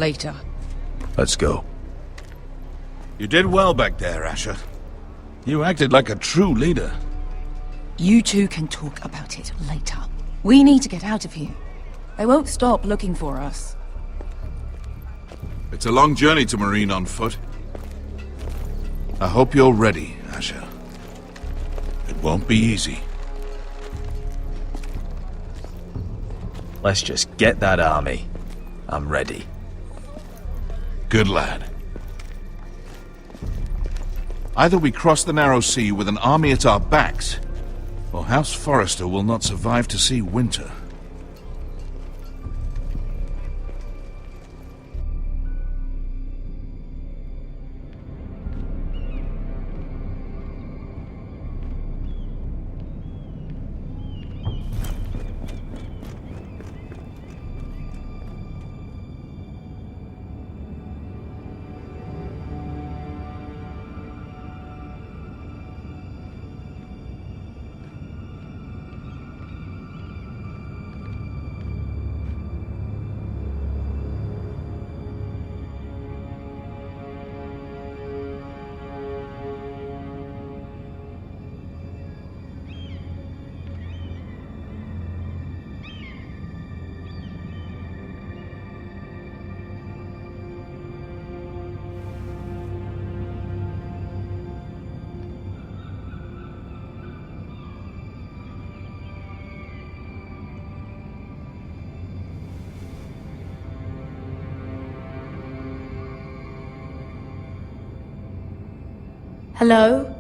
Later. Let's go. You did well back there, Asher. You acted like a true leader. You two can talk about it later. We need to get out of here. They won't stop looking for us. It's a long journey to Marine on foot. I hope you're ready, Asher. It won't be easy. Let's just get that army. I'm ready. Good lad. Either we cross the narrow sea with an army at our backs, or House Forrester will not survive to see winter. Hello?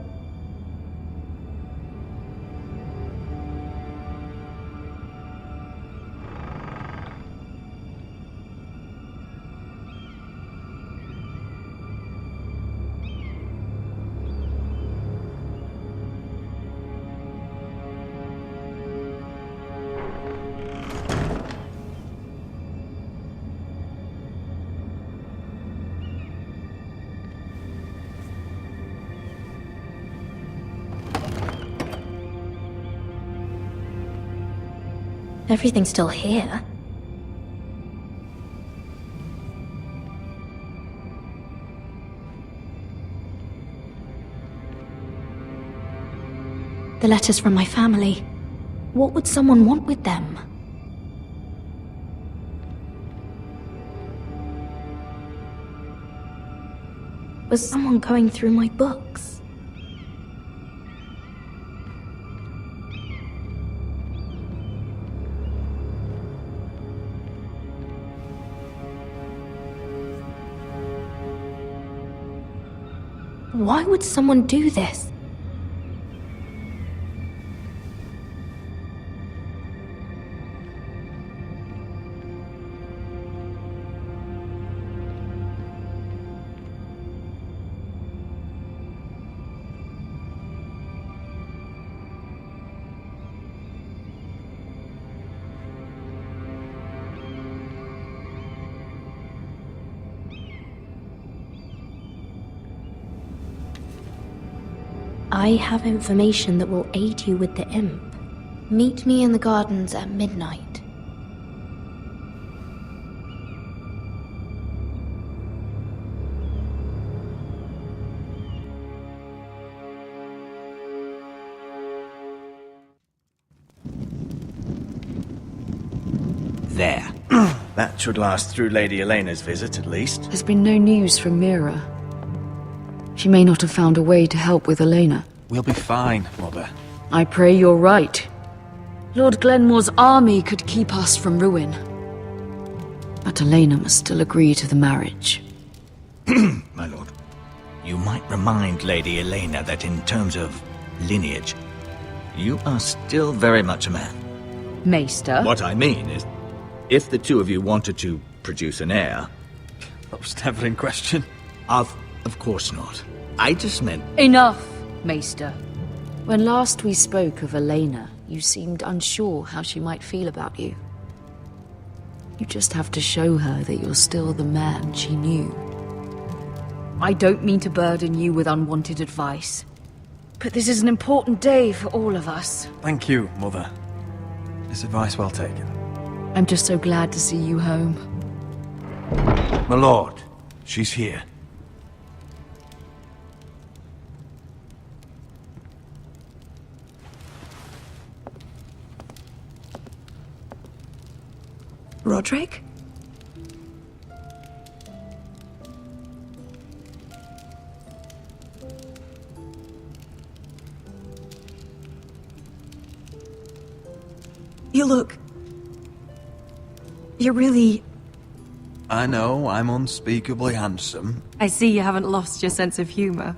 Everything's still here. The letters from my family. What would someone want with them? Was someone going through my books? Why would someone do this? I have information that will aid you with the imp. Meet me in the gardens at midnight. There. That should last through Lady Elena's visit, at least. There's been no news from Mira. She may not have found a way to help with Elena. We'll be fine, Mother. I pray you're right. Lord Glenmore's army could keep us from ruin. But Elena must still agree to the marriage. My lord. You might remind Lady Elena that in terms of lineage, you are still very much a man. Maester? What I mean is, if the two of you wanted to produce an heir... That was never in question. Of course not. I just meant... Enough, Maester. When last we spoke of Elena, you seemed unsure how she might feel about you. You just have to show her that you're still the man she knew. I don't mean to burden you with unwanted advice, but this is an important day for all of us. Thank you, Mother. This advice well taken. I'm just so glad to see you home. My lord, she's here. Roderick? You look... You're really... I know, I'm unspeakably handsome. I see you haven't lost your sense of humour.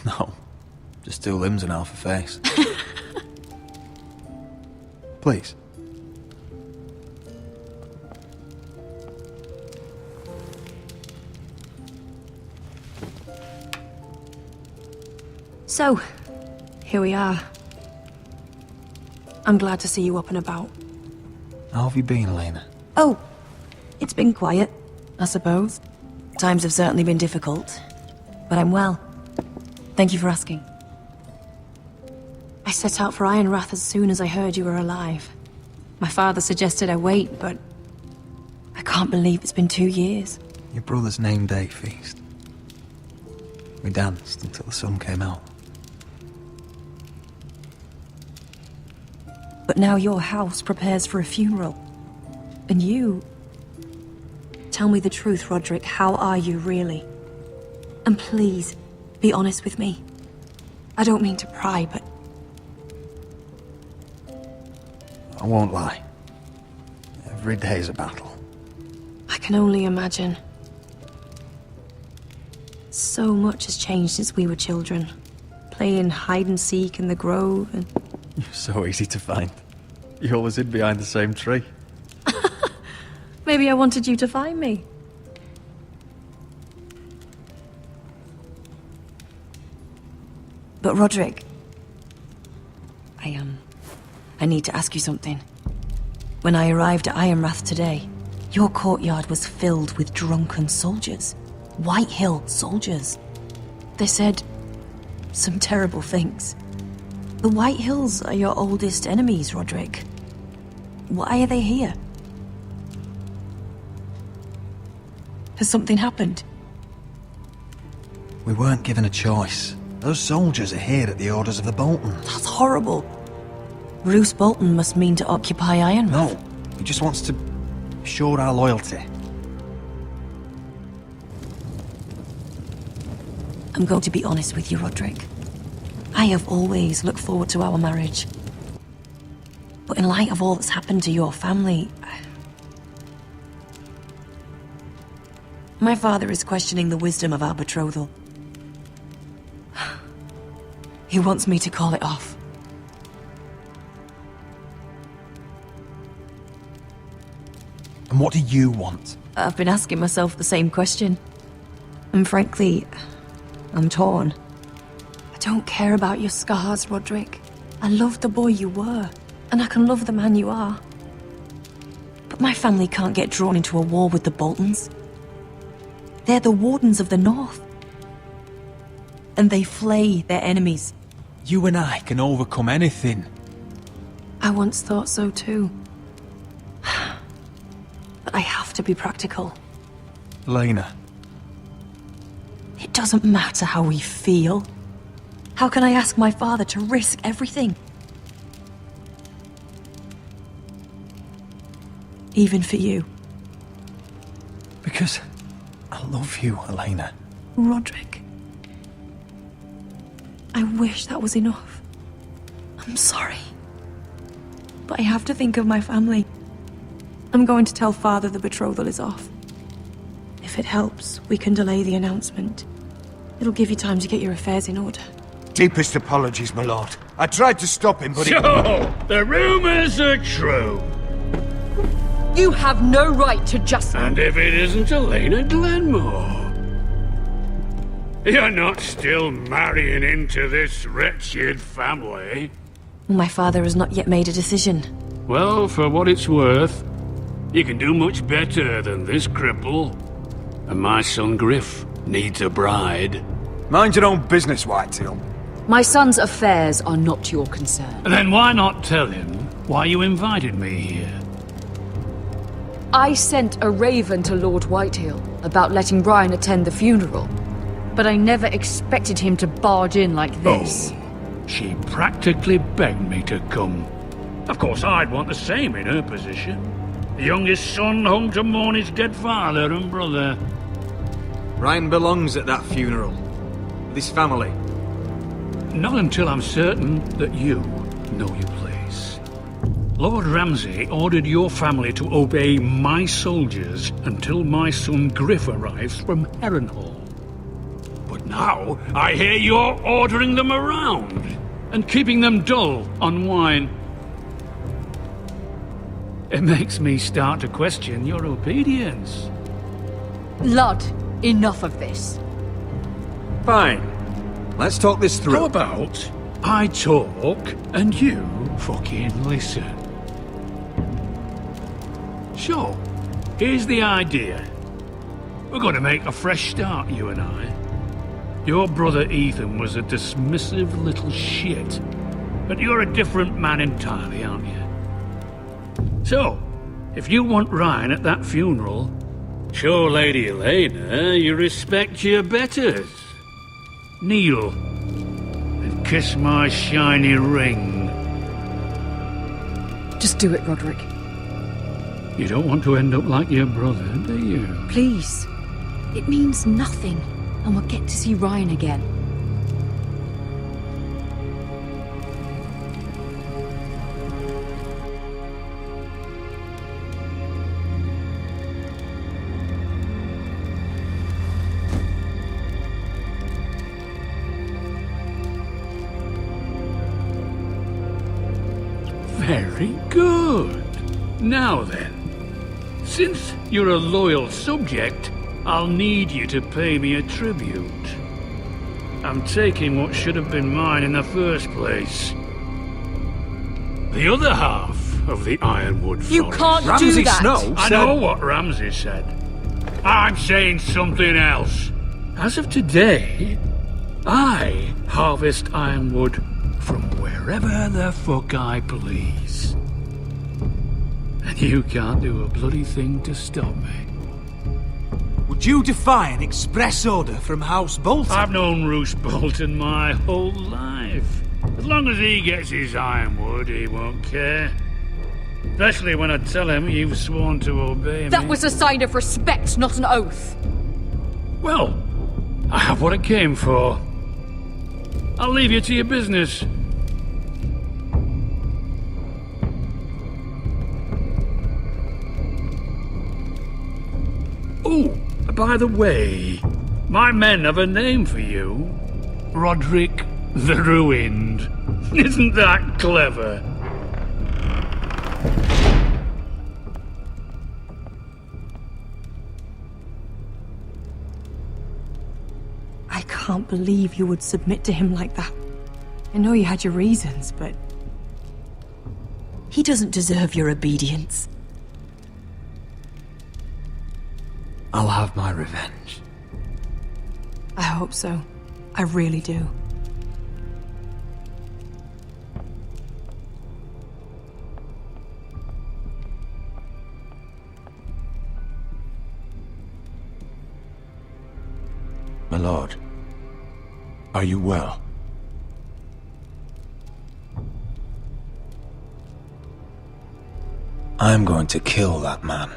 No, just 2 limbs and half a face. Please. So, here we are. I'm glad to see you up and about. How have you been, Elena? Oh, it's been quiet, I suppose. Times have certainly been difficult, but I'm well. Thank you for asking. I set out for Ironrath as soon as I heard you were alive. My father suggested I wait, but I can't believe it's been 2 years. Your brother's name day feast. We danced until the sun came out. But now your house prepares for a funeral. And you... Tell me the truth, Roderick. How are you, really? And please, be honest with me. I don't mean to pry, but... I won't lie. Every day's a battle. I can only imagine. So much has changed since we were children. Playing hide and seek in the grove and... You're so easy to find. You always hid behind the same tree. Maybe I wanted you to find me. But Roderick... I need to ask you something. When I arrived at Ironrath today, your courtyard was filled with drunken soldiers. White Hill soldiers. They said some terrible things. The White Hills are your oldest enemies, Roderick. Why are they here? Has something happened? We weren't given a choice. Those soldiers are here at the orders of the Boltons. That's horrible. Roose Bolton must mean to occupy Ironrath. No, he just wants to show our loyalty. I'm going to be honest with you, Roderick. I have always looked forward to our marriage. But in light of all that's happened to your family... My father is questioning the wisdom of our betrothal. He wants me to call it off. And what do you want? I've been asking myself the same question. And frankly, I'm torn. I don't care about your scars, Roderick. I love the boy you were, and I can love the man you are. But my family can't get drawn into a war with the Boltons. They're the Wardens of the North. And they flay their enemies. You and I can overcome anything. I once thought so too. But I have to be practical. Elena. It doesn't matter how we feel. How can I ask my father to risk everything? Even for you. Because I love you, Elena. Roderick. I wish that was enough. I'm sorry. But I have to think of my family. I'm going to tell Father the betrothal is off. If it helps, we can delay the announcement. It'll give you time to get your affairs in order. Deepest apologies, my lord. I tried to stop him, but So, the rumors are true. You have no right to just... And if it isn't Elena Glenmore? You're not still marrying into this wretched family? My father has not yet made a decision. Well, for what it's worth, you can do much better than this cripple. And my son Griff needs a bride. Mind your own business, Whitetail. My son's affairs are not your concern. Then why not tell him why you invited me here? I sent a raven to Lord Whitehill about letting Brian attend the funeral, but I never expected him to barge in like this. Oh, she practically begged me to come. Of course, I'd want the same in her position. The youngest son home to mourn his dead father and brother. Ryan belongs at that funeral. With his family. Not until I'm certain that you know your place. Lord Ramsay ordered your family to obey my soldiers until my son Griff arrives from Harrenhal. But now, I hear you're ordering them around and keeping them dull on wine. It makes me start to question your obedience. Lud, enough of this. Fine. Let's talk this through. How about I talk and you fucking listen? So, here's the idea. We're going to make a fresh start, you and I. Your brother Ethan was a dismissive little shit, but you're a different man entirely, aren't you? So, if you want Ryan at that funeral, show Lady Elena you respect your betters. Kneel and kiss my shiny ring. Just do it, Roderick. You don't want to end up like your brother, do you? Please. It means nothing, and we'll get to see Ryan again. Very good. Now then, since you're a loyal subject, I'll need you to pay me a tribute. I'm taking what should have been mine in the first place. The other half of the Ironwood Forest. You can't Ramsay do that! Snow I said... know what Ramsay said. I'm saying something else. As of today, I harvest ironwood from wherever the fuck I please. And you can't do a bloody thing to stop me. Would you defy an express order from House Bolton? I've known Roose Bolton my whole life. As long as he gets his ironwood, he won't care. Especially when I tell him you've sworn to obey me. That was a sign of respect, not an oath. Well, I have what I came for. I'll leave you to your business. Oh, by the way, my men have a name for you. Roderick the Ruined. Isn't that clever? I can't believe you would submit to him like that. I know you had your reasons, but... he doesn't deserve your obedience. I'll have my revenge. I hope so. I really do. My lord, are you well? I'm going to kill that man.